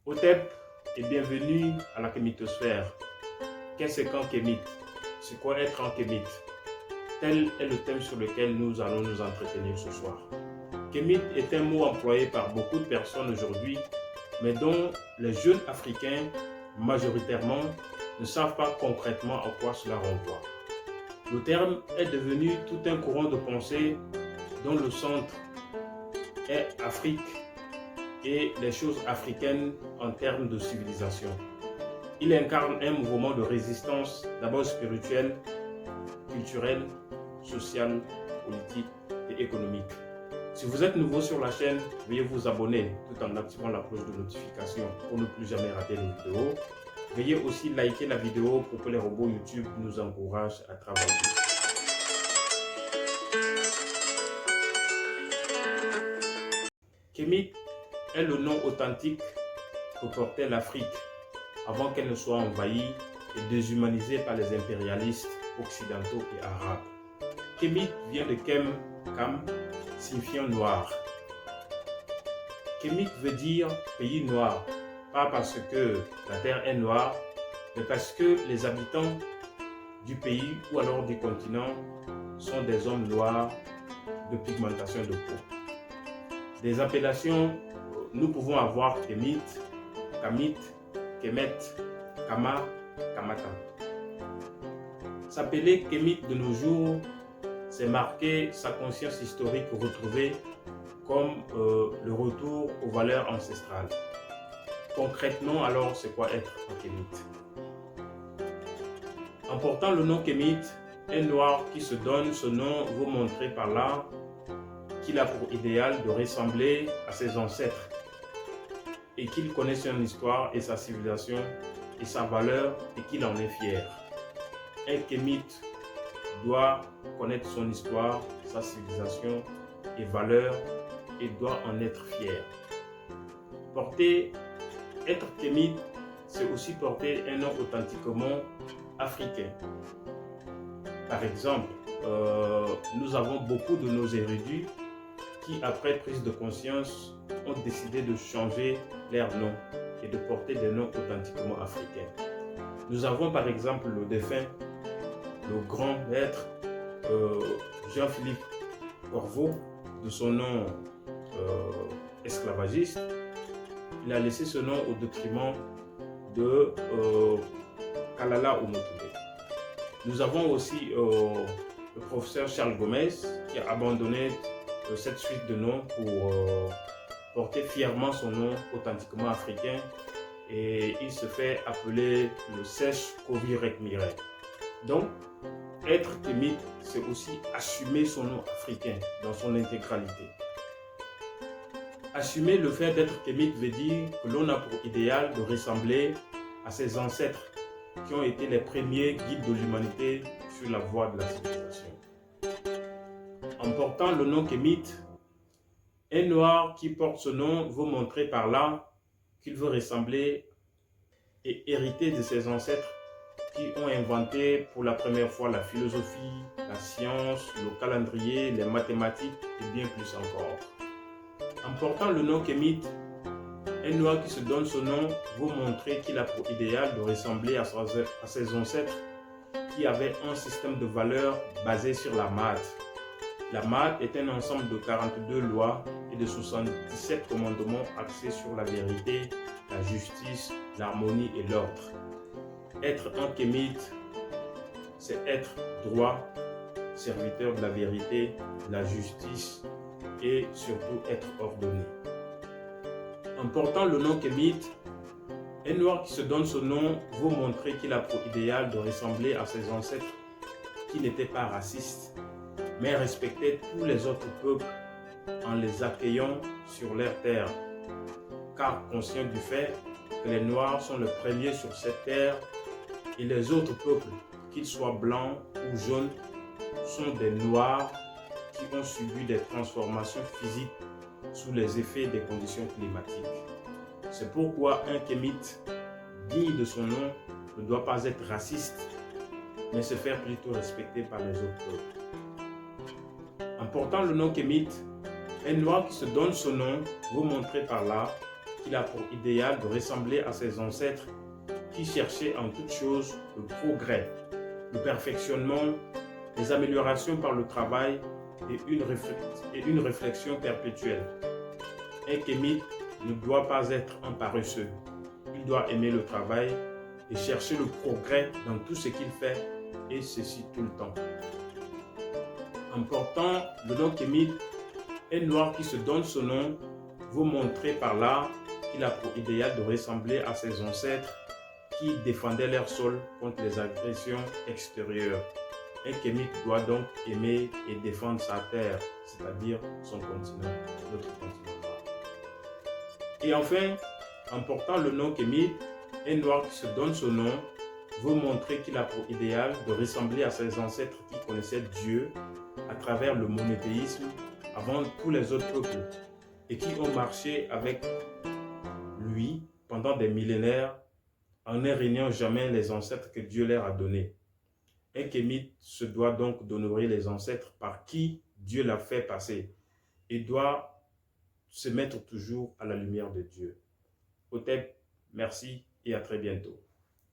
Otep et bienvenue à la kémitosphère. Qu'est-ce qu'un kémite? C'est quoi être un kémite? Tel est le thème sur lequel nous allons nous entretenir ce soir. Kémite est un mot employé par beaucoup de personnes aujourd'hui, mais dont les jeunes africains, majoritairement, ne savent pas concrètement à quoi cela renvoie. Le terme est devenu tout un courant de pensée dont le centre est Afrique et les choses africaines en termes de civilisation. Il incarne un mouvement de résistance, d'abord spirituelle, culturelle, sociale, politique et économique. Si vous êtes nouveau sur la chaîne, veuillez vous abonner tout en activant la cloche de notification pour ne plus jamais rater les vidéos. Veuillez aussi liker la vidéo pour que les robots YouTube nous encouragent à travailler. Kémite est le nom authentique que portait l'Afrique avant qu'elle ne soit envahie et déshumanisée par les impérialistes occidentaux et arabes. Kémite vient de Kem, Kam, signifiant noir. Kémite veut dire pays noir, pas parce que la terre est noire, mais parce que les habitants du pays ou alors du continent sont des hommes noirs de pigmentation de peau. Des appellations, nous pouvons avoir Kémite, Kamit, Kemet, Kama, Kamata. S'appeler Kémite de nos jours, c'est marquer sa conscience historique retrouvée comme le retour aux valeurs ancestrales. Concrètement, alors, c'est quoi être un Kémite? En portant le nom Kémite, un noir qui se donne ce nom veut montrer par là qu'il a pour idéal de ressembler à ses ancêtres et qu'il connaît son histoire et sa civilisation et sa valeur et qu'il en est fier. Un Kémite doit connaître son histoire, sa civilisation et valeurs et doit en être fier. Être Kémite, c'est aussi porter un nom authentiquement africain. Par exemple, nous avons beaucoup de nos érudits qui, après prise de conscience, ont décidé de changer leur nom et de porter des noms authentiquement africains. Nous avons par exemple le défunt, le grand maître Jean-Philippe Corveau, de son nom esclavagiste. Il a laissé ce nom au détriment de Kalala Omotoubé. Nous avons aussi le professeur Charles Gomez qui a abandonné cette suite de noms pour porter fièrement son nom authentiquement africain et il se fait appeler le Sèche Kovi Rekmire. Donc, être Kémite, c'est aussi assumer son nom africain dans son intégralité. Assumer le fait d'être Kémite veut dire que l'on a pour idéal de ressembler à ses ancêtres qui ont été les premiers guides de l'humanité sur la voie de la civilisation. En portant le nom Kémite, un noir qui porte ce nom veut montrer par là qu'il veut ressembler et hériter de ses ancêtres qui ont inventé pour la première fois la philosophie, la science, le calendrier, les mathématiques et bien plus encore. En portant le nom Kémite, un noir qui se donne ce nom veut montrer qu'il a pour idéal de ressembler à ses ancêtres qui avaient un système de valeurs basé sur la maths. La maths est un ensemble de 42 lois et de 77 commandements axés sur la vérité, la justice, l'harmonie et l'ordre. Être un Kémite, c'est être droit, serviteur de la vérité, de la justice et surtout être ordonné. En portant le nom Kémite, un noir qui se donne ce nom veut montrer qu'il a pour idéal de ressembler à ses ancêtres qui n'étaient pas racistes, mais respectaient tous les autres peuples en les accueillant sur leur terre, car conscient du fait que les Noirs sont les premiers sur cette terre et les autres peuples, qu'ils soient blancs ou jaunes, sont des Noirs qui ont subi des transformations physiques sous les effets des conditions climatiques. C'est pourquoi un Kémite digne de son nom ne doit pas être raciste, mais se faire plutôt respecter par les autres peuples. En portant le nom Kémite, un noir qui se donne ce nom veut montrer par là qu'il a pour idéal de ressembler à ses ancêtres qui cherchaient en toute chose le progrès, le perfectionnement, les améliorations par le travail et une réflexion perpétuelle. Un kémite ne doit pas être un paresseux. Il doit aimer le travail et chercher le progrès dans tout ce qu'il fait, et ceci tout le temps. En portant le nom kémite, un noir qui se donne ce nom veut montrer par là qu'il a pour idéal de ressembler à ses ancêtres qui défendaient leur sol contre les agressions extérieures. Un kémite doit donc aimer et défendre sa terre, c'est-à-dire son continent, notre continent noir. Et enfin, en portant le nom kémite, un noir qui se donne ce nom veut montrer qu'il a pour idéal de ressembler à ses ancêtres qui connaissaient Dieu à travers le monothéisme avant tous les autres peuples et qui ont marché avec lui pendant des millénaires en ne régnant jamais les ancêtres que Dieu leur a donnés. Un kémite se doit donc d'honorer les ancêtres par qui Dieu l'a fait passer et doit se mettre toujours à la lumière de Dieu. Hotep, merci et à très bientôt.